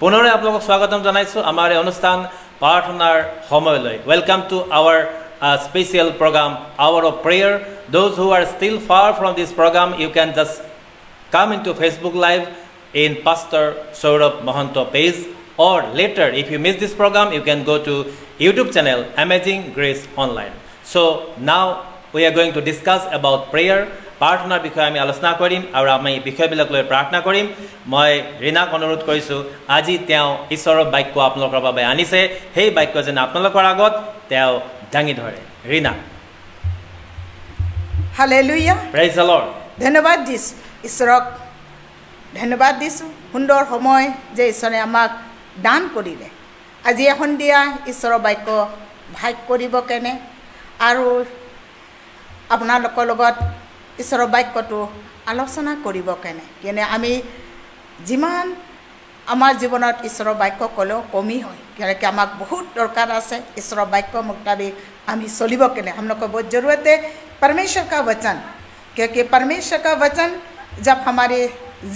পুনৰে আপোনালোকক স্বাগতম জনাইছো আমাৰ অনুষ্ঠান প্ৰাৰ্থনাৰ সময়লৈ। Welcome to our special program, Hour of Prayer. Those who are still far from this program, you can just come into Facebook Live in Pastor Saurabh Mohanto page, or later if you miss this program, you can go to YouTube channel Amazing Grace Online. So now we are going to discuss about prayer. প্ৰাৰ্থনাৰ বিষয়ে আমি আলোচনা কৰিম আৰু আমি বিষয়বিলাক লৈ প্ৰাৰ্থনা কৰিম। মই ৰীনাক অনুৰোধ কৰিছোঁ আজি তেওঁ ঈশ্বৰৰ বাক্য আপোনালোকৰ বাবে আনিছে, সেই বাক্য যেন আপোনালোকৰ আগত তেওঁ দাঙি ধৰে। Rina. Hallelujah. Praise the Lord. ধন্যবাদ দিছোঁ ঈশ্বৰক, ধন্যবাদ দিছোঁ সুন্দৰ সময় যে ঈশ্বৰে আমাক দান কৰিলে। আজি সন্ধিয়া ঈশ্বৰৰ বাক্য ভাগ কৰিব কেনে আৰু আপোনালোকৰ লগত ঈশ্বৰৰ বাক্যটো আলোচনা কৰিব কেনে আমি যিমান আমাৰ জীৱনত ঈশ্বৰৰ বাক্য ক'লেও কমি হয়, কেনেকৈ আমাক বহুত দৰকাৰ আছে ঈশ্বৰৰ বাক্য মুতাबिक আমি চলিব কেনে। हम लोग को बहुत ज़रूरत है परमेश्वर का वचन, क्योंकि परमेश्वर का वचन जब हमारे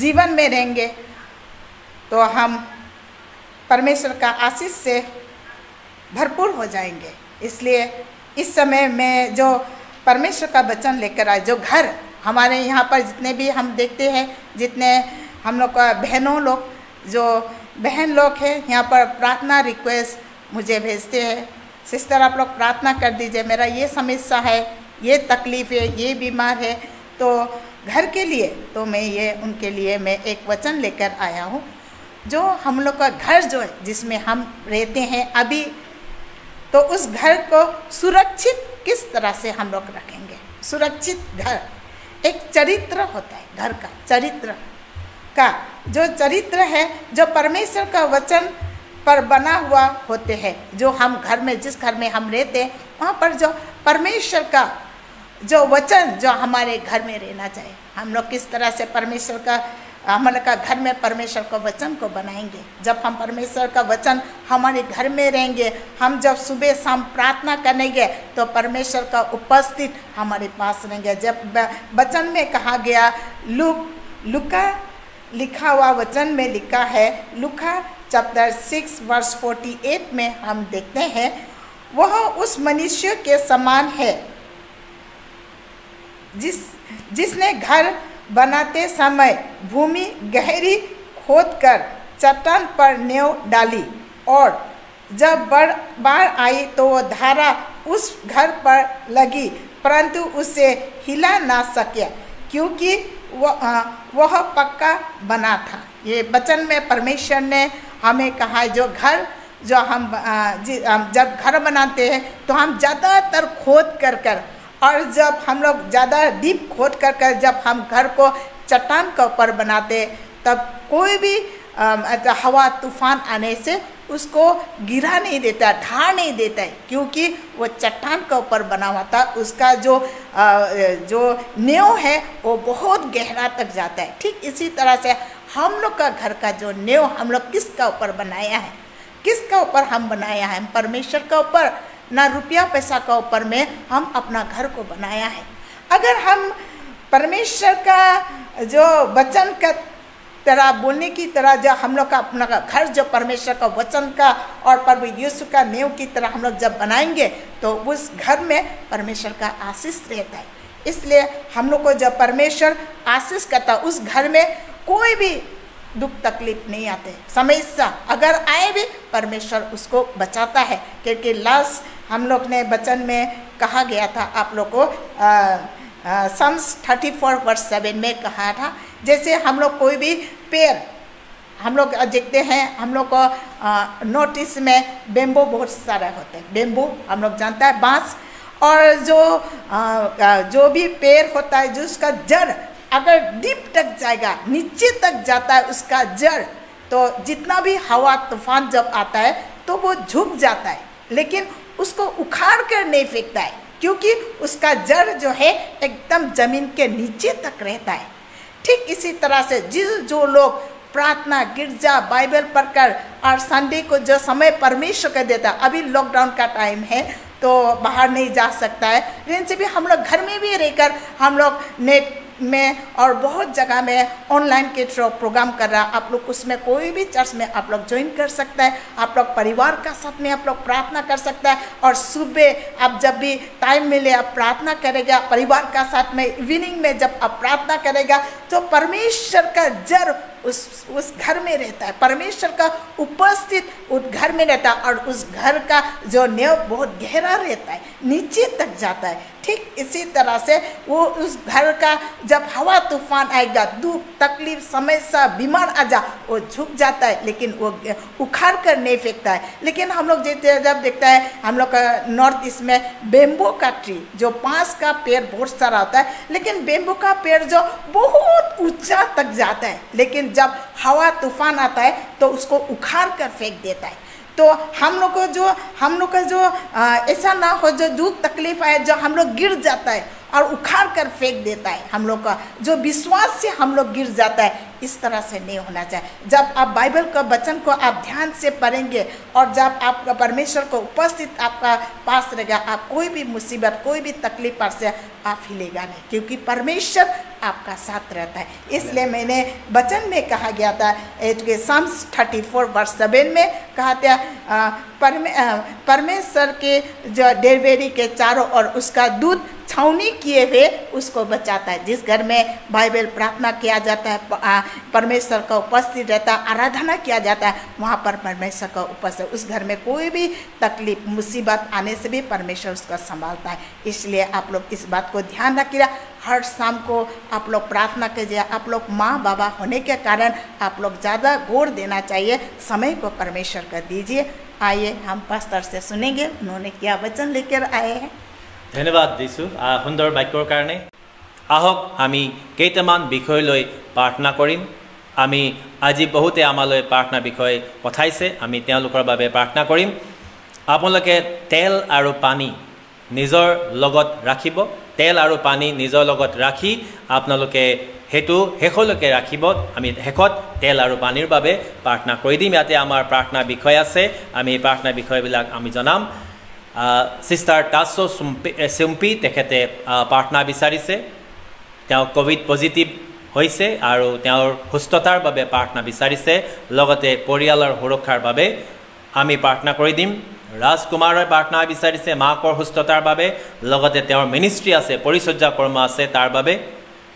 जीवन में रहेंगे तो हम परमेश्वर का आशीष से भरपूर हो जाएंगे। इसलिए इस समय में जो परमेश्वर का वचन लेकर आए, जो घर हमारे यहाँ पर जितने भी हम देखते हैं, जितने हम लोग का बहनों लोग जो बहन लोग हैं यहाँ पर प्रार्थना रिक्वेस्ट मुझे भेजते हैं, सिस्टर आप लोग प्रार्थना कर दीजिए, मेरा ये समस्या है, ये तकलीफ़ है, ये बीमार है, तो घर के लिए तो मैं ये उनके लिए मैं एक वचन लेकर आया हूँ। जो हम लोग का घर जो है जिसमें हम रहते हैं अभी, तो उस घर को सुरक्षित किस तरह से हम लोग रखेंगे। सुरक्षित घर एक चरित्र होता है, घर का चरित्र का जो चरित्र है, जो परमेश्वर का वचन पर बना हुआ होते हैं। जो हम घर में जिस घर में हम रहते हैं वहाँ पर जो परमेश्वर का जो वचन जो हमारे घर में रहना चाहिए, हम लोग किस तरह से परमेश्वर का हमारे का घर में परमेश्वर का वचन को बनाएंगे। जब हम परमेश्वर का वचन हमारे घर में रहेंगे, हम जब सुबह शाम प्रार्थना करेंगे तो परमेश्वर का उपस्थित हमारे पास रहेंगे। जब वचन में कहा गया, लूका लिखा हुआ वचन में लिखा है, लूका चैप्टर 6 वर्स 48 में हम देखते हैं, वह उस मनुष्य के समान है जिसने घर बनाते समय भूमि गहरी खोदकर चट्टान पर नींव डाली, और जब बाढ़ आई तो वो धारा उस घर पर लगी परंतु उसे हिला ना सके क्योंकि वह पक्का बना था। ये वचन में परमेश्वर ने हमें कहा है, जो घर जो हम जब घर बनाते हैं तो हम ज़्यादातर खोद कर और जब हम लोग ज़्यादा डीप खोद कर जब हम घर को चट्टान के ऊपर बनाते तब कोई भी हवा तूफान आने से उसको गिरा नहीं देता, ढा नहीं देता है, क्योंकि वो चट्टान के ऊपर बना हुआ था। उसका जो नींव है वो बहुत गहरा तक जाता है। ठीक इसी तरह से हम लोग का घर का जो नींव हम लोग किसका ऊपर बनाया है, किसका ऊपर हम बनाया है, परमेश्वर का ऊपर, ना रुपया पैसा का ऊपर में हम अपना घर को बनाया है। अगर हम परमेश्वर का जो वचन का तरह बोलने की तरह जो हम लोग का अपना घर जो परमेश्वर का वचन का और प्रभु यीशु का नींव की तरह हम लोग जब बनाएंगे तो उस घर में परमेश्वर का आशीष रहता है। इसलिए हम लोग को जब परमेश्वर आशीष करता है उस घर में कोई भी दुख तकलीफ नहीं आते, समस्या अगर आए भी परमेश्वर उसको बचाता है। क्योंकि लास्ट हम लोग ने वचन में कहा गया था, आप लोग को Psalms 34 वर्स 7 में कहा था, जैसे हम लोग कोई भी पेड़ हम लोग देखते हैं, हम लोग को नोटिस में बेम्बो बहुत सारा होता है, बेम्बो हम लोग जानता है बांस, और जो भी पेड़ होता है जो उसका जड़ अगर डीप तक जाएगा, नीचे तक जाता है उसका जड़, तो जितना भी हवा तूफान जब आता है तो वो झुक जाता है, लेकिन उसको उखाड़ कर नहीं फेंकता है, क्योंकि उसका जड़ जो है एकदम ज़मीन के नीचे तक रहता है। ठीक इसी तरह से जो लोग प्रार्थना, गिरजा, बाइबल पढ़कर और संडे को जो समय परमेश्वर को देता, अभी लॉकडाउन का टाइम है तो बाहर नहीं जा सकता है, लेकिन से भी हम लोग घर में भी रहकर हम लोग नेट में और बहुत जगह में ऑनलाइन के थ्रू प्रोग्राम कर रहा है। आप लोग उसमें कोई भी चर्च में आप लोग ज्वाइन कर सकता है। आप लोग परिवार का साथ में आप लोग प्रार्थना कर सकता है और सुबह आप जब भी टाइम मिले आप प्रार्थना करेगा परिवार का साथ में। इवनिंग में जब आप प्रार्थना करेगा तो परमेश्वर का जड़ उस घर में रहता है, परमेश्वर का उपस्थित उस घर में रहता है और उस घर का जो नींव बहुत गहरा रहता है, नीचे तक जाता है। ठीक इसी तरह से वो उस घर का जब हवा तूफान आएगा, दुख तकलीफ समस्या बीमार आ जा, वो झुक जाता है लेकिन वो उखाड़ कर नहीं फेंकता है। लेकिन हम लोग जब देखता है हम लोग का नॉर्थ ईस्ट में बेम्बो का ट्री जो बांस का पेड़ बहुत सारा होता है, लेकिन बेम्बो का पेड़ जो बहुत ऊंचा तक जाता है, लेकिन जब हवा तूफान आता है तो उसको उखाड़ कर फेंक देता है। तो हम लोग का जो ऐसा ना हो जो दुख तकलीफ आए जो हम लोग गिर जाता है और उखाड़ कर फेंक देता है, हम लोग का जो विश्वास से हम लोग गिर जाता है, इस तरह से नहीं होना चाहिए। जब आप बाइबल का वचन को आप ध्यान से पढ़ेंगे और जब आपका परमेश्वर को उपस्थित आपका पास रहेगा, आप कोई भी मुसीबत कोई भी तकलीफ पर से आप हिलेगा नहीं, क्योंकि परमेश्वर आपका साथ रहता है। इसलिए मैंने वचन में कहा गया था साम्स 34:7 में कहा था परमेश्वर के जो डेरवेरी के चारों ओर उसका दूत छावनी किए हुए उसको बचाता है। जिस घर में बाइबल प्रार्थना किया जाता है, परमेश्वर का उपस्थित रहता है, आराधना किया जाता है, वहाँ पर परमेश्वर का उपस्थित, उस घर में कोई भी तकलीफ मुसीबत आने से भी परमेश्वर उसका संभालता है। इसलिए आप लोग इस बात को ध्यान रखिएगा। हर शाम को आप लोग प्रार्थना कीजिए। आप लोग माँ बाबा होने के कारण आप लोग ज़्यादा गौर देना चाहिए, समय को परमेश्वर का दीजिए। आइए हम पास्टर से सुनेंगे उन्होंने क्या वचन लेकर आए हैं। धन्यवाद दिसु सुंदर बाक्यर कारणे। आहक आमी केइटामान विषय लई प्रार्थना करिम। आमी আজি बहुते आमाলৈ प्रार्थना विषय पठाइছে, आमी তেওঁলোকৰ বাবে प्रार्थना करिम। আপোনালোকে तेल আৰু पानी নিজৰ লগত ৰাখিব। तेल আৰু पानी নিজৰ লগত ৰাখি আপোনালোকে हेतु शेषলৈকে ৰাখিব। আমি শেষত তেল আৰু পানীৰ বাবে প্ৰাৰ্থনা কৰি দিম। ইয়াতে আমাৰ প্ৰাৰ্থনা বিষয় আছে, আমি প্ৰাৰ্থনা বিষয়বিলাক আমি জনাম। সিস্টাৰ টাছো চুম্পি তেখেতে প্ৰাৰ্থনা বিচাৰিছে। তেওঁ কোভিড পজিটিভ হৈছে আৰু তেওঁৰ সুস্থতাৰ বাবে প্ৰাৰ্থনা বিচাৰিছে। লগতে পৰিয়ালৰ সুৰক্ষাৰ বাবে আমি প্ৰাৰ্থনা কৰি দিম। ৰাজকুমাৰে প্ৰাৰ্থনা বিচাৰিছে মাকৰ সুস্থতাৰ বাবে, লগতে তেওঁৰ মিনিষ্ট্ৰী আছে, পৰিচৰ্যা কৰ্ম আছে, তাৰ বাবে।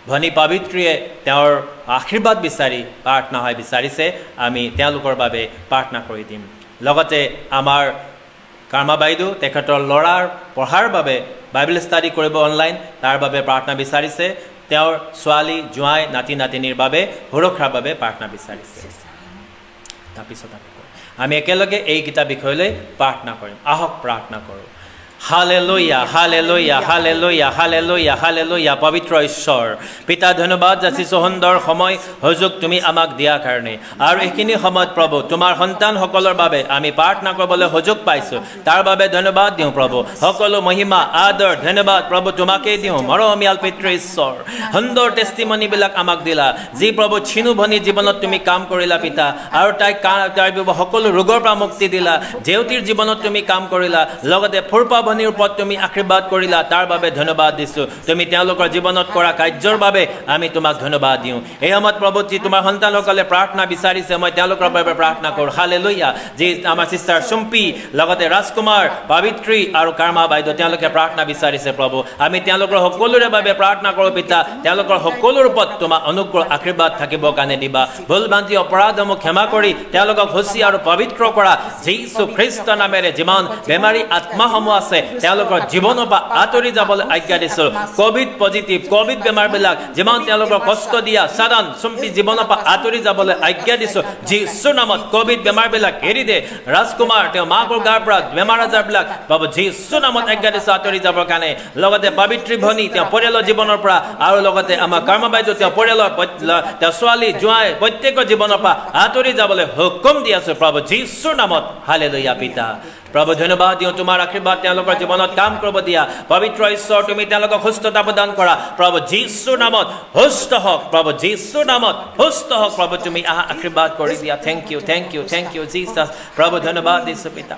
ভনী পবিত্ৰীয়ে তেওঁৰ আশীৰ্বাদ বিচাৰি প্ৰাৰ্থনা হয় বিচাৰিছে, আমি তেওঁলোকৰ বাবে প্ৰাৰ্থনা কৰি দিম। লগতে আমাৰ কাৰ্মা বাইদেউ তেখেতৰ ল'ৰাৰ পঢ়াৰ বাবে বাইবেল ষ্টাডি কৰিব অনলাইন, তাৰ বাবে প্ৰাৰ্থনা বিচাৰিছে। তেওঁৰ ছোৱালী জোঁৱাই নাতি নাতিনীৰ বাবে সুৰক্ষাৰ বাবে প্ৰাৰ্থনা বিচাৰিছে। তাৰপিছত আমি একেলগে এইকেইটা বিষয়লৈ প্ৰাৰ্থনা কৰিম। আহক প্ৰাৰ্থনা কৰোঁ। Hallelujah hallelujah hallelujah hallelujah hallelujah. পবিত্ৰ ঈশ্বৰ পিতা, ধন্যবাদ যাচিছোঁ সুন্দৰ সময় সুযোগ তুমি আমাক দিয়াৰ কাৰণে। আৰু এইখিনি সময়ত প্ৰভু তোমাৰ সন্তানসকলৰ বাবে আমি প্ৰাৰ্থনা কৰিবলৈ সুযোগ পাইছোঁ, তাৰ বাবে ধন্যবাদ দিওঁ প্ৰভু। সকলো মহিমা আদৰ ধন্যবাদ প্ৰভু তোমাকেই দিওঁ। মৰমীয়াল পিতৃ ঈশ্বৰ, সুন্দৰ টেষ্টিমনিবিলাক আমাক দিলা, যি প্ৰভু চিনু ভনী জীৱনত তুমি কাম কৰিলা পিতা, আৰু তাইক সকলো ৰোগৰ পৰা মুক্তি দিলা। জেউতীৰ জীৱনত তুমি কাম কৰিলা, লগতে ফুৰপা ভনীৰ ওপৰত তুমি আশীৰ্বাদ কৰিলা, তাৰ বাবে ধন্যবাদ দিছোঁ। তুমি তেওঁলোকৰ জীৱনত কৰা কাৰ্যৰ বাবে আমি তোমাক ধন্যবাদ দিওঁ। এই সময়ত প্ৰভু যি তোমাৰ সন্তানসকলে প্ৰাৰ্থনা বিচাৰিছে, মই তেওঁলোকৰ বাবে প্ৰাৰ্থনা কৰোঁ। হালেলুয়া। যি আমাৰ চিষ্টাৰ চুম্পি, লগতে ৰাজকুমাৰ, পবিত্ৰী আৰু কাৰ্মা বাইদেউ তেওঁলোকে প্ৰাৰ্থনা বিচাৰিছে প্ৰভু, আমি তেওঁলোকৰ সকলোৰে বাবে প্ৰাৰ্থনা কৰোঁ পিতা। তেওঁলোকৰ সকলোৰ ওপৰত তোমাৰ অনুগ্ৰহ আশীৰ্বাদ থাকিবৰ কাৰণে দিবা। ভুল ভ্ৰান্তি অপৰাধসমূহ ক্ষমা কৰি তেওঁলোকক শুচি আৰু পবিত্ৰ কৰা। যীশু খ্ৰীষ্ট নামেৰে যিমান বেমাৰী আত্মাসমূহ আছে তেওঁলোকৰ জীৱনৰ পৰা আঁতৰি যাবলৈ আজ্ঞা দিছোঁ। কোভিড পজিটিভ কোভিড বেমাৰবিলাক যিমান তেওঁলোকৰ কষ্ট দিয়া সাধাৰণ চুম্পি জীৱনৰ পৰা আঁতৰি যাবলৈ আজ্ঞা দিছোঁ। যীশুৰ নামত কোভিড বেমাৰবিলাক এৰি দে। ৰাজকুমাৰ তেওঁ মাকৰ গাৰ পৰা বেমাৰ আজাৰবিলাক বাবু যীশুৰ নামত আজ্ঞা দিছোঁ আঁতৰি যাবৰ কাৰণে। লগতে পবিত্ৰী ভনী তেওঁ পৰিয়ালৰ জীৱনৰ পৰা, আৰু লগতে আমাৰ কৰ্মা বাইদেউ তেওঁ পৰিয়ালৰ তেওঁ ছোৱালী জোঁৱাই প্ৰত্যেকৰ জীৱনৰ পৰা আঁতৰি যাবলৈ হুকুম দি আছোঁ প্ৰভু যীশুৰ নামত। হালেলুয়া পিতা। প্ৰভু ধন্যবাদ দিওঁ, তোমাৰ আশীৰ্বাদ তেওঁলোকৰ জীৱনত কাম কৰিব দিয়া। পবিত্ৰ ঈশ্বৰ তুমি তেওঁলোকক সুস্থতা প্ৰদান কৰা প্ৰভু যীশুৰ নামত। সুস্থ হওক প্ৰভু যীশুৰ নামত, সুস্থ হওক প্ৰভু, তুমি আশীৰ্বাদ কৰি দিয়া। Thank you thank you thank you Jesus. প্ৰভু ধন্যবাদ দিছোঁ পিতা।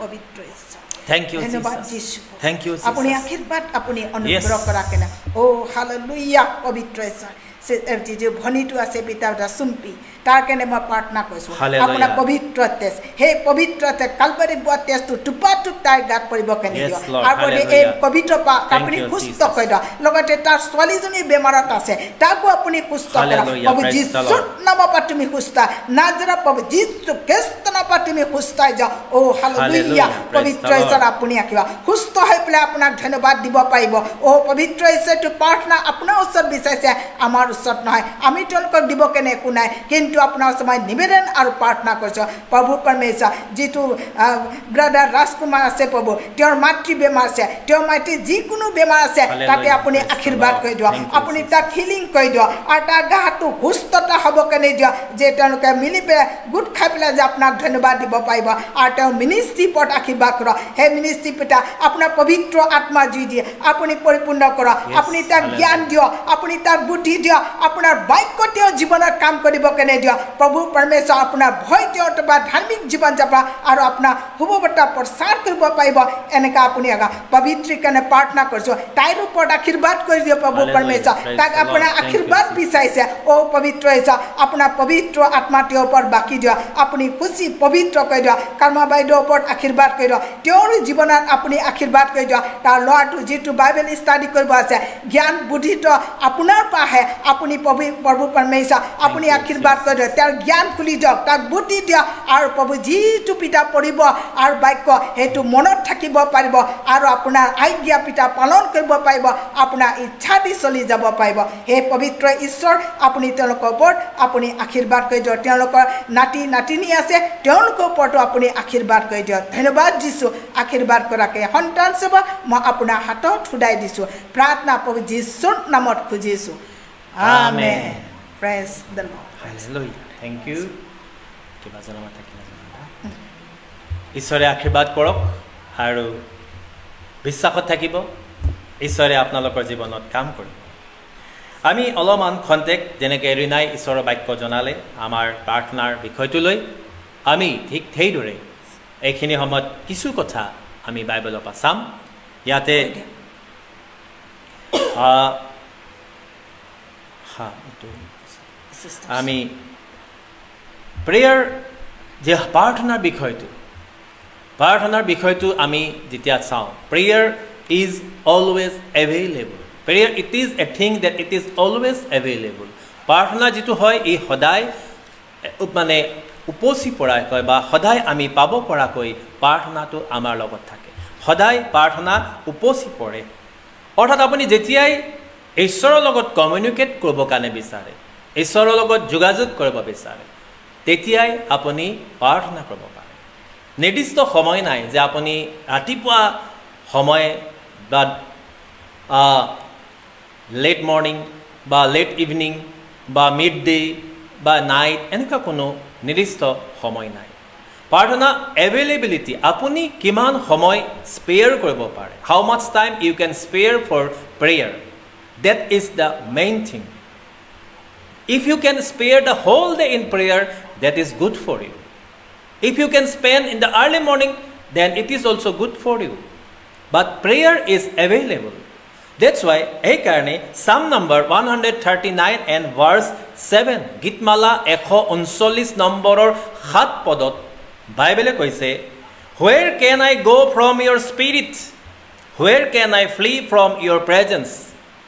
Thank you, Jesus. Thank you, Jesus. Apuni akhirbat, apuni anugerah karaken. Oh, hallelujah, pavitra Ishwar. যে ভনীটো আছে পিতা চুম্পি তাৰ কাৰণে মই প্ৰাৰ্থনা কৰিছোঁ Hallelujah. আপোনাৰ পবিত্ৰ তেজ সেই পবিত্ৰ তেজ কালবাৰী বোৱা তেজটো টুপাটুপ তাৰ গাত পৰিব কেনে Yes, দিয়ক Lord. আৰু এই Hallelujah. পবিত্ৰ আপুনি you, সুস্থ Jesus. কৰি দিয়ক লগতে তাৰ ছোৱালীজনী বেমাৰত আছে তাকো আপুনি সুস্থ কৰক Hallelujah. প্ৰভু Praise the যীশুৰ Lord. নামৰ পৰা তুমি সুস্থ নাজৰা প্ৰভু যীশু খ্ৰীষ্টৰ পৰা তুমি সুস্থাই যাও ও হালেলুয়া Hallelujah. পবিত্ৰ Praise the ঈশ্বৰ Lord. আপুনি আখিবা সুস্থ হৈ পেলাই আপোনাক ধন্যবাদ দিব পাৰিব ও পবিত্ৰ ঈশ্বৰটো প্ৰাৰ্থনা আপোনাৰ ওচৰত বিচাৰিছে আমাৰ ওচৰত নহয় আমি তেওঁলোকক দিব কেনে একো নাই কিন্তু আপোনাৰ ওচৰত মই নিবেদন আৰু প্ৰাৰ্থনা কৰিছোঁ প্ৰভু পৰমেশ্বৰ যিটো ব্ৰাদাৰ ৰাজকুমাৰ আছে প্ৰভু তেওঁৰ মাতৃ বেমাৰ আছে তেওঁৰ মাতৃ যিকোনো বেমাৰ আছে তাতে আপুনি আশীৰ্বাদ কৰি দিয়ক আপুনি তাক হিলিং কৰি দিয়ক আৰু তাৰ গাটো সুস্থতা হ'ব কেনে দিয়ক যে তেওঁলোকে মিলি পেলাই গোট খাই পেলাই যে আপোনাক ধন্যবাদ দিব পাৰিব আৰু তেওঁ মিনিষ্ট্ৰী পদ আশীৰ্বাদ কৰক সেই মিনিষ্ট্ৰী পিতা আপোনাৰ পবিত্ৰ আত্মা জুই দিয়ে আপুনি পৰিপূৰ্ণ কৰক আপুনি তাক জ্ঞান দিয়ক আপুনি তাক বুদ্ধি দিয়ক আপোনাৰ বাক্য তেওঁ জীৱনত কাম কৰিব কেনে দিয়ক প্ৰভু পৰমেশ্বৰ আপোনাৰ ভয় তেওঁৰ বা ধাৰ্মিক জীৱন যাপন আৰু আপোনাৰ শুভবাৰ্তা প্ৰচাৰ কৰিব পাৰিব এনেকা আপুনি পবিত্ৰী কাৰণে প্ৰাৰ্থনা কৰিছোঁ তাইৰ ওপৰত আশীৰ্বাদ কৰি দিয়ক প্ৰভু পৰমেশ্বৰ তাক আপোনাৰ আশীৰ্বাদ বিচাৰিছে ও পবিত্ৰ ঈশ্বৰ আপোনাৰ পবিত্ৰ আত্মা তেওঁৰ ওপৰত বাকী দিয়ক আপুনি খুচি পবিত্ৰ কৰি দিয়ক কৰ্মা বাইদেউৰ ওপৰত আশীৰ্বাদ কৰি দিয়ক তেওঁৰ জীৱনত আপুনি আশীৰ্বাদ কৰি দিয়ক তাৰ ল'ৰাটো যিটো বাইবেল ষ্টাডি কৰিব আছে জ্ঞান বুদ্ধিটো আপোনাৰ পৰাহে আপুনি প্ৰভু পৰমেশ্বৰ আপুনি আশীৰ্বাদ কৰি দিয়ক তেওঁৰ জ্ঞান খুলি দিয়ক তাক বুদ্ধি দিয়ক আৰু প্ৰভু যিটো পিতা পঢ়িব আৰু বাক্য সেইটো মনত থাকিব পাৰিব আৰু আপোনাৰ আজ্ঞা পিতা পালন কৰিব পাৰিব আপোনাৰ ইচ্ছা দি চলি যাব পাৰিব সেই পবিত্ৰ ঈশ্বৰ আপুনি তেওঁলোকৰ ওপৰত আপুনি আশীৰ্বাদ কৰি দিয়ক তেওঁলোকৰ নাতি নাতিনী আছে তেওঁলোকৰ ওপৰতো আপুনি আশীৰ্বাদ কৰি দিয়ক ধন্যবাদ দিছোঁ আশীৰ্বাদ কৰাকে সন্তান চব মই আপোনাৰ হাতত সদাই দিছোঁ প্ৰাৰ্থনা প্ৰভু যীশুৰ নামত খুজিছোঁ amen praise the lord Hallelujah. Thank you. কিবা জনাব থাকিলে ঈশ্বৰে আশীৰ্বাদ কৰক আৰু বিশ্বাসত থাকিব ঈশ্বৰে আপোনালোকৰ জীৱনত কাম কৰিব আমি অলপমান খন্তেক যেনেকৈ ৰিনাই ঈশ্বৰৰ বাক্য জনালে আমাৰ প্ৰাৰ্থনাৰ বিষয়টো লৈ আমি ঠিক সেইদৰে এইখিনি সময়ত কিছু কথা আমি বাইবেলৰ পৰা চাম ইয়াতে আমি প্ৰেয়াৰ যে প্ৰাৰ্থনাৰ বিষয়টো আমি যেতিয়া চাওঁ prayer is always available prayer it is a thing that it is always available প্ৰাৰ্থনা যিটো হয় এই সদায় মানে উপচি পৰাই কয় বা সদায় আমি পাব পৰাকৈ প্ৰাৰ্থনাটো আমাৰ লগত থাকে সদায় প্ৰাৰ্থনা উপচি পৰে অৰ্থাৎ আপুনি যেতিয়াই ঈশ্বৰৰ লগত কমিউনিকেট কৰিব কাৰণে বিচাৰে ঈশ্বৰৰ লগত যোগাযোগ কৰিব বিচাৰে তেতিয়াই আপুনি প্ৰাৰ্থনা কৰিব পাৰে নিৰ্দিষ্ট সময় নাই যে আপুনি ৰাতিপুৱা সময় বা লেট মৰ্নিং বা লেট ইভিনিং বা মিড ডে বা নাইট এনেকুৱা কোনো নিৰ্দিষ্ট সময় নাই প্ৰাৰ্থনা এভেইলেবিলিটি আপুনি কিমান সময় স্পেয়াৰ কৰিব পাৰে how much time you can spare for prayer that is the main thing if you can spare the whole day in prayer that is good for you if you can spend in the early morning then it is also good for you but prayer is available that's why ei karone psalm number 139 and verse 7 gitmala 139 নম্বৰৰ 7 পদত বাইবেলে কৈছে where can I go from your spirit where can I flee from your presence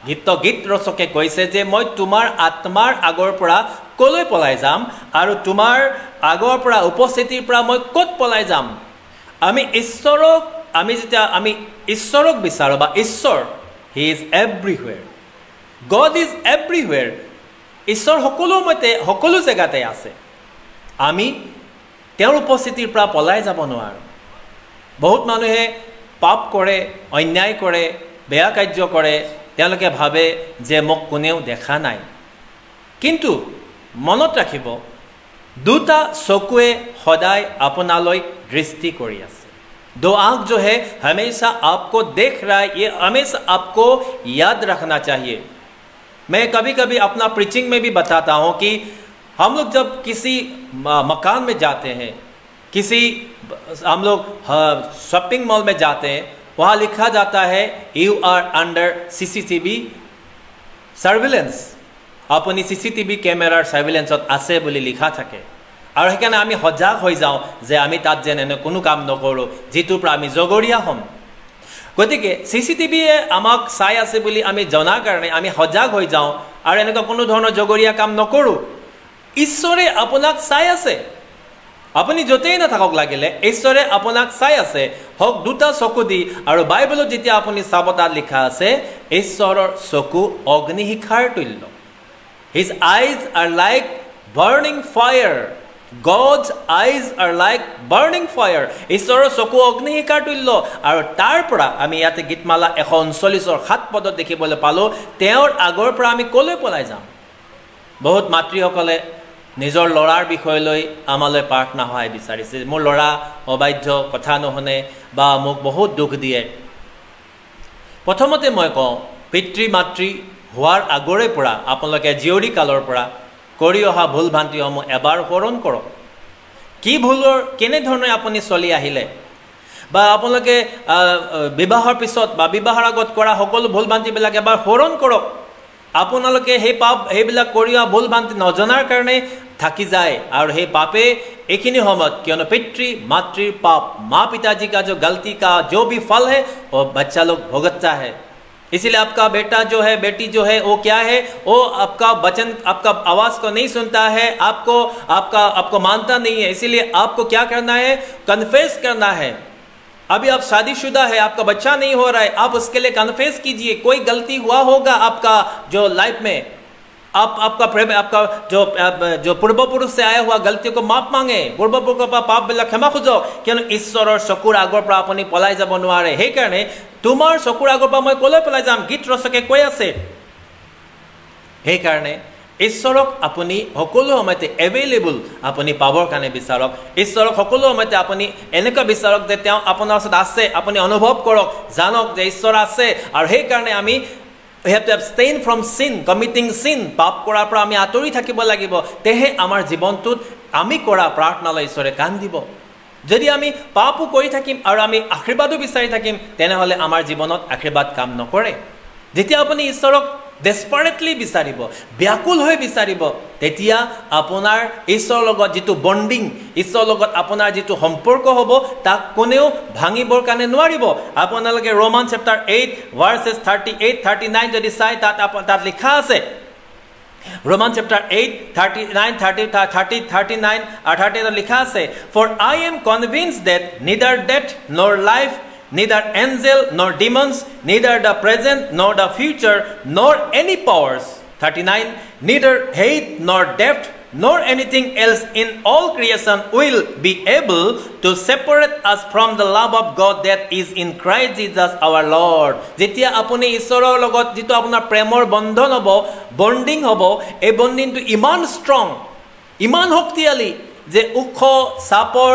গীত ৰচকে কৈছে যে মই তোমাৰ আত্মাৰ আগৰ পৰা কলৈ পলাই যাম আৰু তোমাৰ আগৰ পৰা উপস্থিতিৰ পৰা মই ক'ত পলাই যাম আমি ঈশ্বৰক বিচাৰো বা ঈশ্বৰ হি ইজ এভৰিৱেৰ গড ইজ এভৰিৱেৰ ঈশ্বৰ সকলো জেগাতে আছে আমি তেওঁৰ উপস্থিতিৰ পৰা পলাই যাব নোৱাৰোঁ বহুত মানুহে পাপ কৰে অন্যায় কৰে বেয়া কাৰ্য কৰে তেওঁলোকে ভাবে যে মোক কোনেও দেখা নাই কিন্তু মনত ৰাখিব দুটা চকুৱে সদায় আপোনালৈ দৃষ্টি কৰি আছে दो आंख जो है हमेशा आपको देख रहा है ये हमेशा आपको याद रखना चाहिए मैं कभी कभी अपना प्रीचिंग में भी बताता हूँ कि हम लोग जब किसी मकान में जाते हैं हम लोग शॉपिंग मॉल में जाते हैं वहाँ लिखा जाता है you are under CCTV surveillance আপুনি CCTV কেমেৰাৰ সাৰ্ভিলেন্সত আছে বুলি লিখা থাকে আৰু সেইকাৰণে আমি সজাগ হৈ যাওঁ যে আমি তাত যেন এনে কোনো কাম নকৰোঁ যিটোৰ পৰা আমি জগৰীয়া হ'ম গতিকে CCTVয়ে আমাক চাই আছে বুলি আমি জনাৰ কাৰণে আমি সজাগ হৈ যাওঁ আৰু এনেকুৱা কোনো ধৰণৰ জগৰীয়া কাম নকৰোঁ ঈশ্বৰে আপোনাক চাই আছে আপুনি যতেই নাথাকক লাগিলে ঈশ্বৰে আপোনাক চাই আছে হক দুটা চকু দি আৰু বাইবেলত যেতিয়া আপুনি চাব তাত লিখা আছে ঈশ্বৰৰ চকু অগ্নিশিখাৰ তুল্য His eyes are like burning fire God's eyes are like burning fire ঈশ্বৰৰ চকু অগ্নিশিখাৰ তুল্য আৰু তাৰ পৰা আমি ইয়াতে গীতমালা 139ৰ 7 পদত দেখিবলৈ পালো তেওঁৰ আগৰ পৰা আমি কলৈ পলাই যাম বহুত মাতৃসকলে নিজৰ লৰাৰ বিষয় লৈ আমালৈ প্ৰাৰ্থনা হয় বিচাৰিছে মোৰ লৰা অবাধ্য কথা নহনে বা মোক বহুত দুখ দিয়ে প্ৰথমতে মই কওঁ পিতৃ মাতৃ হোৱাৰ আগৰে পৰা আপোনালোকে জীয়ৰী কালৰ পৰা কৰি অহা ভুল ভ্ৰান্তিসমূহ এবাৰ সোঁৱৰণ কৰক কি ভুলৰ কেনে ধৰণে আপুনি চলি আহিলে বা আপোনালোকে বিবাহৰ পিছত বা বিবাহৰ আগত কৰা সকলো ভুল ভ্ৰান্তিবিলাক এবাৰ সোঁৱৰণ কৰক আপোনালোকে সেই পাপ সেইবিলাক কৰি অহা ভুল ভ্ৰান্তি নজনাৰ কাৰণে থাকি যায় আৰু সেই पापे एखिनि সময়ত क्यों पितृ मातृ पाप माँ पिताजी का जो गलती का जो भी फल है वो बच्चा लोग भुगतता है इसलिए आपका बेटा जो है बेटी जो है वो क्या है वो आपका वचन आपका आवाज को नहीं सुनता है आपको मानता नहीं है इसीलिए आपको क्या करना है कन्फेस करना है अभी आप शादीशुदा है आपका बच्चा नहीं हो रहा है आप उसके लिए कन्फेस कीजिए कोई गलती हुआ होगा आपका जो लाइफ में आपका प्रेम आपका जो पूर्वपुरुष से आया हुआ गलतियों को माफ मांगे पूर्वपुरुष का पाप बिलक क्षमा खोजक कियनो ঈশ্বৰৰ চকুৰ আগৰ পৰা আপুনি পলাই যাব নোৱাৰে সেই কাৰণে তোমাৰ চকুৰ আগৰ পৰা মই কলৈ পলাই যাম গীত ৰচকে কৈ আছে সেই কাৰণে ঈশ্বৰক আপুনি সকলো সময়তে এভেইলেবল আপুনি পাবৰ কাৰণে বিচাৰক ঈশ্বৰক সকলো সময়তে আপুনি এনেকা বিচাৰক যে তেওঁ আপোনাৰ ওচৰত আছে আপুনি অনুভৱ কৰক জানক যে ঈশ্বৰ আছে আৰু সেই কাৰণে আমি We have to abstain from sin, committing sin. পাপ কৰাৰ পৰা আমি আঁতৰি থাকিব লাগিব তেহে আমাৰ জীৱনটোত আমি কৰা প্ৰাৰ্থনালৈ ঈশ্বৰে কাণ দিব যদি আমি পাপো কৰি থাকিম আৰু আমি আশীৰ্বাদো বিচাৰি থাকিম তেনেহলে আমাৰ জীৱনত আশীৰ্বাদ কাম নকৰে যেতিয়া আপুনি ঈশ্বৰক ডেসপাৰেটলি বিচাৰিব ব্যাকুল হৈ বিচাৰিব তেতিয়া আপোনাৰ ঈশ্বৰৰ লগত যেটো বন্ডিং ঈশ্বৰৰ লগত আপোনাৰ যেটো সম্পৰ্ক হ'ব তাক কোনেও ভাঙিবৰ কাৰণে নোৱাৰিব আপোনালোকে ৰোমান চেপ্টাৰ 8 ভাৰ্সেছ 38 39 যদি চাই তাত লিখা আছে Romans chapter 8 39 30 39 and 30 লিখা আছে for I am convinced that neither death nor life neither angel nor demons neither the present nor the future nor any powers 39 neither height nor depth nor anything else in all creation will be able to separate us from the love of God that is in Christ Jesus our Lord যেতিয়া আপুনি ঈশ্বৰৰ লগত যেটো আপোনাৰ প্ৰেমৰ বন্ধন হ'ব bonding হ'ব এই বন্ডিংটো ইমান ষ্ট্ৰং ইমান শক্তিশালী যে উখ সাপৰ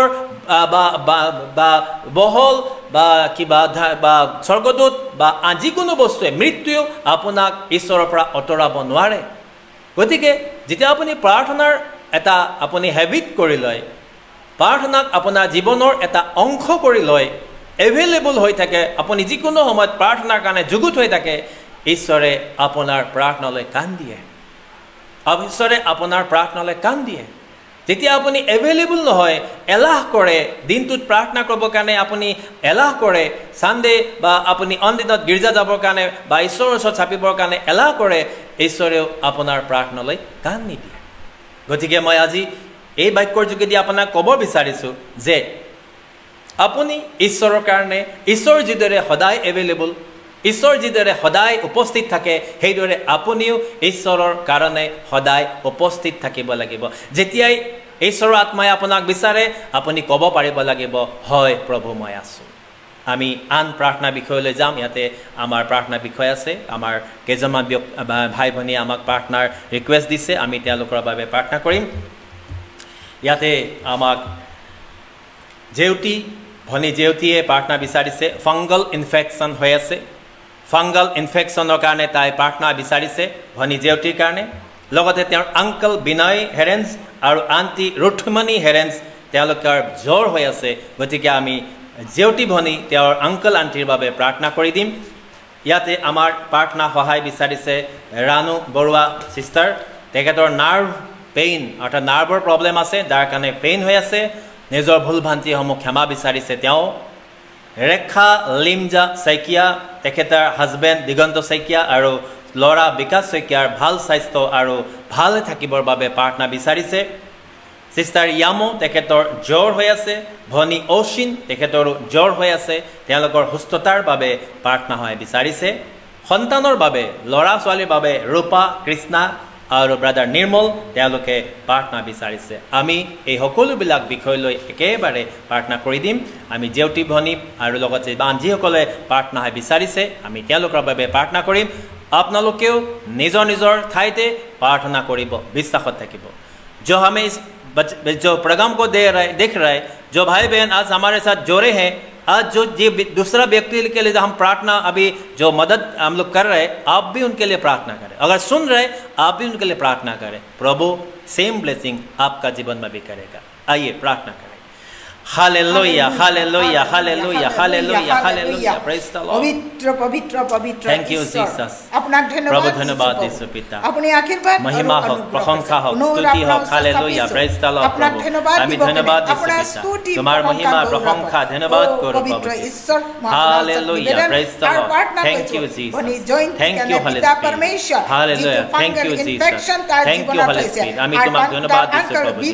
বা বহল বা কিবা বা স্বৰ্গদূত বা যিকোনো বস্তুৱে মৃত্যুও আপোনাক ঈশ্বৰৰ পৰা অতৰাব নোৱাৰে গতিকে যেতিয়া আপুনি প্ৰাৰ্থনাৰ এটা আপুনি হেবিট কৰি লয় প্ৰাৰ্থনাক আপোনাৰ জীৱনৰ এটা অংশ কৰি লয় এভেইলেবল হৈ থাকে আপুনি যিকোনো সময়ত প্ৰাৰ্থনাৰ কাৰণে যুগুত হৈ থাকে ঈশ্বৰে আপোনাৰ প্ৰাৰ্থনালৈ কাণ দিয়ে ঈশ্বৰে আপোনাৰ প্ৰাৰ্থনালৈ কাণ দিয়ে যেতিয়া আপুনি এভেইলেবল নহয় এলাহ কৰে দিনটোত প্ৰাৰ্থনা কৰিবৰ কাৰণে আপুনি এলাহ কৰে সানডে বা আপুনি অনদিনত গিৰ্জা যাবৰ কাৰণে বা ঈশ্বৰৰ ওচৰত চাপিবৰ কাৰণে এলাহ কৰে ঈশ্বৰেও আপোনাৰ প্ৰাৰ্থনালৈ কাণ নিদিয়ে গতিকে মই আজি এই বাক্যৰ যোগেদি আপোনাক ক'ব বিচাৰিছো যে আপুনি ঈশ্বৰৰ কাৰণে ঈশ্বৰ যিদৰে সদায় এভেইলেবল ঈশ্বৰ যিদৰে সদায় উপস্থিত থাকে সেইদৰে আপুনিও ঈশ্বৰৰ কাৰণে সদায় উপস্থিত থাকিব লাগিব যেতিয়াই ঈশ্বৰৰ আত্মাই আপোনাক বিচাৰে আপুনি ক'ব পাৰিব লাগিব হয় প্ৰভু মই আছো আমি আন প্ৰাৰ্থনা বিষয়লৈ যাম ইয়াতে আমাৰ প্ৰাৰ্থনা বিষয় আছে আমাৰ কেজমান ভাই ভনী আমাক প্ৰাৰ্থনাৰ ৰিকুৱেষ্ট দিছে আমি তেওঁলোকৰ বাবে প্ৰাৰ্থনা কৰিম ইয়াতে আমাক জেউতি ভনী জেউতিয়ে প্ৰাৰ্থনা বিচাৰিছে ফাংগাল ইনফেকশ্যন হৈ আছে ফাংগাল ইনফেকশ্যনৰ কাৰণে তাই প্ৰাৰ্থনা বিচাৰিছে ভনী জেউতিৰ কাৰণে লগতে তেওঁৰ আংকল বিনয় হেৰেঞ্জ আৰু আন্টি ৰুথমণি হেৰেঞ্জ তেওঁলোকৰ জ্বৰ হৈ আছে গতিকে আমি জেউতি ভনী তেওঁৰ আংকল আন্টিৰ বাবে প্ৰাৰ্থনা কৰি দিম ইয়াতে আমাৰ প্ৰাৰ্থনা সহায় বিচাৰিছে ৰানু বৰুৱা সিস্টাৰ তেখেতৰ নাৰ্ভ পেইন অৰ্থাৎ নাৰ্ভৰ প্ৰব্লেম আছে যাৰ কাৰণে পেইন হৈ আছে নিজৰ ভুল ভ্ৰান্তিসমূহ ক্ষমা বিচাৰিছে তেওঁ ৰেখা লিমজা শইকীয়া তেখেতৰ হাজবেণ্ড দিগন্ত শইকীয়া আৰু লৰা বিকাশ শইকীয়াৰ ভাল স্বাস্থ্য আৰু ভাল থাকিবৰ বাবে প্ৰাৰ্থনা বিচাৰিছে সিস্টাৰ ইয়ামো তেখেতৰ জ্বৰ হৈ আছে ভনী অশ্বিন তেখেতৰো জ্বৰ হৈ আছে তেওঁলোকৰ সুস্থতাৰ বাবে প্ৰাৰ্থনা হয় বিচাৰিছে সন্তানৰ বাবে লৰা ছোৱালীৰ বাবে ৰূপা কৃষ্ণা আৰু ব্ৰাদাৰ নিৰ্মল তেওঁলোকে প্ৰাৰ্থনা বিচাৰিছে আমি এই সকলোবিলাক বিষয় লৈ একেবাৰে প্ৰাৰ্থনা কৰি দিম আমি জেউতি ভনী আৰু লগতে বাঞ্জিসকলে প্ৰাৰ্থনা হয় বিচাৰিছে আমি তেওঁলোকৰ বাবে প্ৰাৰ্থনা কৰিম আপোনালোকেও নিজৰ নিজৰ ঠাইতে প্ৰাৰ্থনা কৰিব বিশ্বাসত থাকিব जो हमें इस जो प्रोग्राम को देख रहे हैं जो भाई बहन आज हमारे साथ जोड़े हैं आज जो ये दूसरा व्यक्ति के लिए हम प्रार्थना अभी जो मदद हम लोग कर रहे हैं आप भी उनके लिए प्रार्थना करें अगर सुन रहे आप भी उनके लिए प्रार्थना करें प्रभु सेम ब्लेसिंग आपका जीवन में भी करेगा आइए प्रार्थना करें hallelujah hallelujah hallelujah hallelujah hallelujah praise the Lord पवित्र पवित्र पवित्र थैंक यू जीसस अपना धन्यवाद प्रभु धन्यवाद यीशु पिता अपने आशीर्वाद महिमा हो प्रशंसा हो स्तुति हो हालेलुया प्रेज द लॉर्ड अपना धन्यवाद आमी धन्यवाद अपना यीशु स्तुति पिता तुम्हार महिमा प्रशंसा धन्यवाद करो पवित्र ईश्वर hallelujah praise the lord thank you Jesus thank you holy spirit परमेश्वर hallelujah thank you Jesus thank you holy spirit आमी तुम्हार धन्यवाद यीशु प्रभु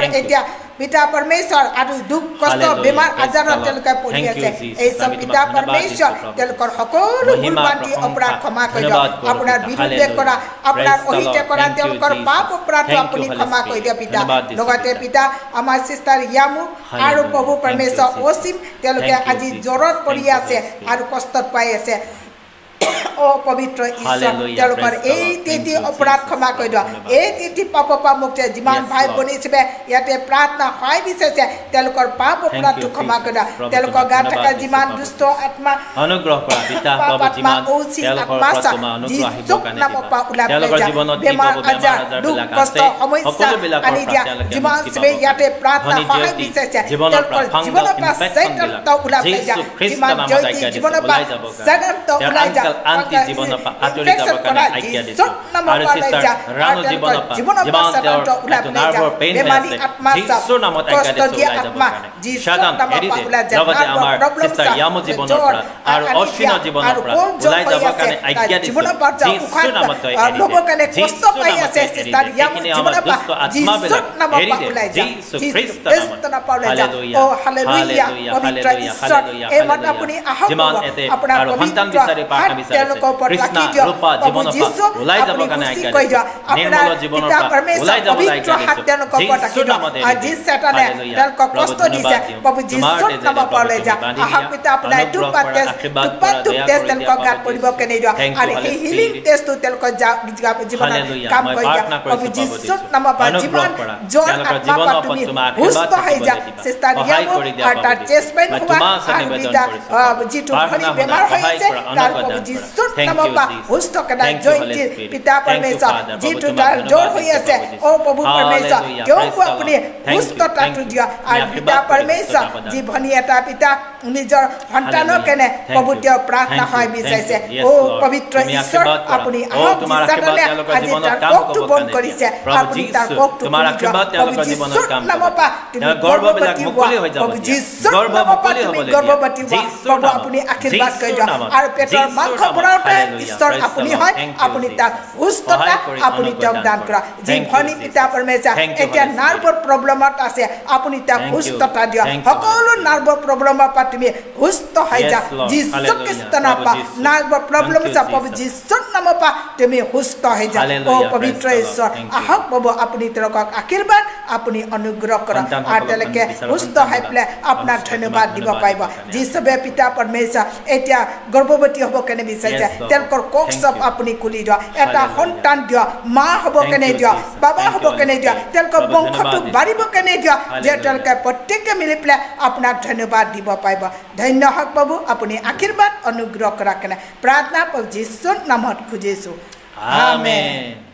थैंक यू पिता परमेश्वर आरु दुख कष्ट बेमार आजार तेलुके परि আছে এই সব পিতা परमेश्वर তেলকৰ সকলো ভুলবান্তি অপৰাধ ক্ষমা কৰি দিয়ক আপোনাৰ বিৰুদ্ধে কৰা আপোনাৰ অহিতে কৰা তেলকৰ পাপ অপৰাধ আপুনি ক্ষমা কৰি দিয়ক পিতা লগতে পিতা আমাৰ সিস্টাৰ ইয়ামু আৰু প্ৰভু परमेश्वर অসীম তেলকে আজি জ্বৰত পৰি আছে আৰু কষ্টত পাই আছে ओ पवित्र ईश्वर तेलुकर এই তিতি অপৰাধ ক্ষমা কৰি দিয়ক এই তিতি পাপৰ পৰা মুক্তি যিমান ভাই বনিছে ইয়াতে প্ৰাৰ্থনা হয় বিচাৰিছে তেলুকৰ পাপ অপৰাধ ক্ষমা কৰি দিয়ক তেলুকৰ গাত থকা যিমান দুষ্ট আত্মা অনুগ্ৰহ কৰা পিতা বাবা যিমান তেলুকৰ প্ৰতমা অনুগ্ৰহ আহিব কাৰণে তেলুকৰ জীৱনত বেমাৰ আজাৰ বিলাক আছে সকলোবিলাক আনি দিয়া যিমান সবে ইয়াতে প্ৰাৰ্থনা হয় বিচাৰিছে জীৱনৰ পৰা যীশু খ্ৰীষ্টৰ নামত আজ্ঞা দিছো ওলাই যাব কাৰণে আন্তি জীৱনৰ পৰা আঁতৰি যাবৰ কাৰণে আজ্ঞা দিছো আৰু সিস্টাৰ ৰাণু জীৱনৰ পৰা যিমান তেওঁৰ নাৰ্ভৰ পেইন হৈ আছে যীশুৰ নামত আজ্ঞা দিছো ওলাই যাবৰ কাৰণে সাধাৰণ এৰি দে লগতে আমাৰ সিস্টাৰ ইয়ামু জীৱনৰ পৰা আৰু অশ্বিনৰ জীৱনৰ পৰা ওলাই যাবৰ কাৰণে আজ্ঞা দিছো যীশুৰ নামত এৰি দে যীশুৰ নামত এৰি দে এইখিনি আমাৰ দুষ্ট আত্মাবিলাক এৰি দে যীশু খ্ৰীষ্টৰ নামত হালেলুয়া হালেলুয়া হালেলুয়া হালেলুয়া যিমান এতে আৰু সন্তান বিচাৰি প্ৰাৰ্থনা কৃষ্ণ ৰূপা জীৱনৰ পৰা ওলাই যাবৰ কাৰণে আজ্ঞা দিছো নিৰ্মল জীৱনৰ পৰা ওলাই যাবলৈ আজ্ঞা দিছো যীশুৰ নামত আজি সেটানে তেলক কষ্ট দিছে প্ৰভু যীশুৰ নামত পালে যা আহা পিতা আপোনাৰ দুপাতে তেলক গাত কৰিব কেনে দিও আৰু এই হিলিং টেষ্ট তেলক জীৱনৰ কাম কৰি যা প্ৰভু যীশুৰ নামত পা জীৱন জন আত্মা তুমি সুস্থ হৈ যা সিস্টাৰ ইয়ামু আৰু তাৰ চেষ্টমেন হোৱা আৰু পিতা যিটো খনি বেমাৰ হৈ আছে তাৰ প্ৰভু যীশুৰ নামত সুস্থ কৰা জয়ন্তী পিতা परमेश्वर যিটো তাৰ জোৰ হৈ আছে ও প্ৰভু परमेश्वर কিয় আপুনি সুস্থতাটো দিয়া আৰু পিতা परमेश्वर যি ভনী এটা পিতা নিজৰ সন্তানৰ কেনে প্ৰভু তেওঁ প্ৰাৰ্থনা হয় বিচাৰিছে ও পবিত্ৰ ঈশ্বৰ আপুনি আশীৰ্বাদে আজি তাৰ কোকটো বন্ধ কৰিছে আপুনি তাৰ কোকটো তোমাৰ আশীৰ্বাদ তেওঁলোকৰ জীৱনত কাম কৰিব তুমি গৰ্ভবিলাক মুকলি হৈ যাব গৰ্ভ মুকলি হ'ব গৰ্ভৱতী প্ৰভু আপুনি আশীৰ্বাদ কৰি দিয়ক আৰু পেটৰ মাংস ভৰাওতে ঈশ্বৰ আপুনি হয় আপুনি তাক সুস্থতা আপুনি তেওঁক দান কৰা যি ভনী পিতা परमेश्वर এতিয়া নাৰ্ভৰ প্ৰব্লেমত আছে আপুনি তাক সুস্থতা দিয়ক সকলো নাৰ্ভৰ প্ৰব্লেমৰ পৰা তুমি সুস্থ হৈ যা যীশু খ্ৰীষ্টৰ নামত নাৰ্ভৰ প্ৰব্লেম আছে প্ৰভু যীশুৰ নামত তুমি সুস্থ হৈ যা ও পবিত্ৰ ঈশ্বৰ আহক প্ৰভু আপুনি তেওঁক আশীৰ্বাদ আপুনি অনুগ্ৰহ কৰা আৰু তেওঁলোকে সুস্থ হৈ পেলাই আপোনাক ধন্যবাদ দিব পাৰিব যিচবে পিতা परमेश्वर এতিয়া গৰ্ভৱতী হ'ব কেনে বিচাৰিছে তেওঁলোকৰ কোক সব আপুনি খুলি দিয়ক এটা সন্তান দিয়ক মা হ'ব কেনে দিয়ক বাবা হ'ব কেনে দিয়ক তেওঁলোকৰ বংশটো বাঢ়িব কেনে দিয়ক যে তেওঁলোকে প্ৰত্যেকে মিলি পেলাই আপোনাক ধন্যবাদ দিব পাৰিব ধন্য হওক প্ৰভু আপুনি আশীৰ্বাদ অনুগ্ৰহ কৰা কেনে প্ৰাৰ্থনা প্ৰভু যীশুৰ নামত খুজিছো আমেন।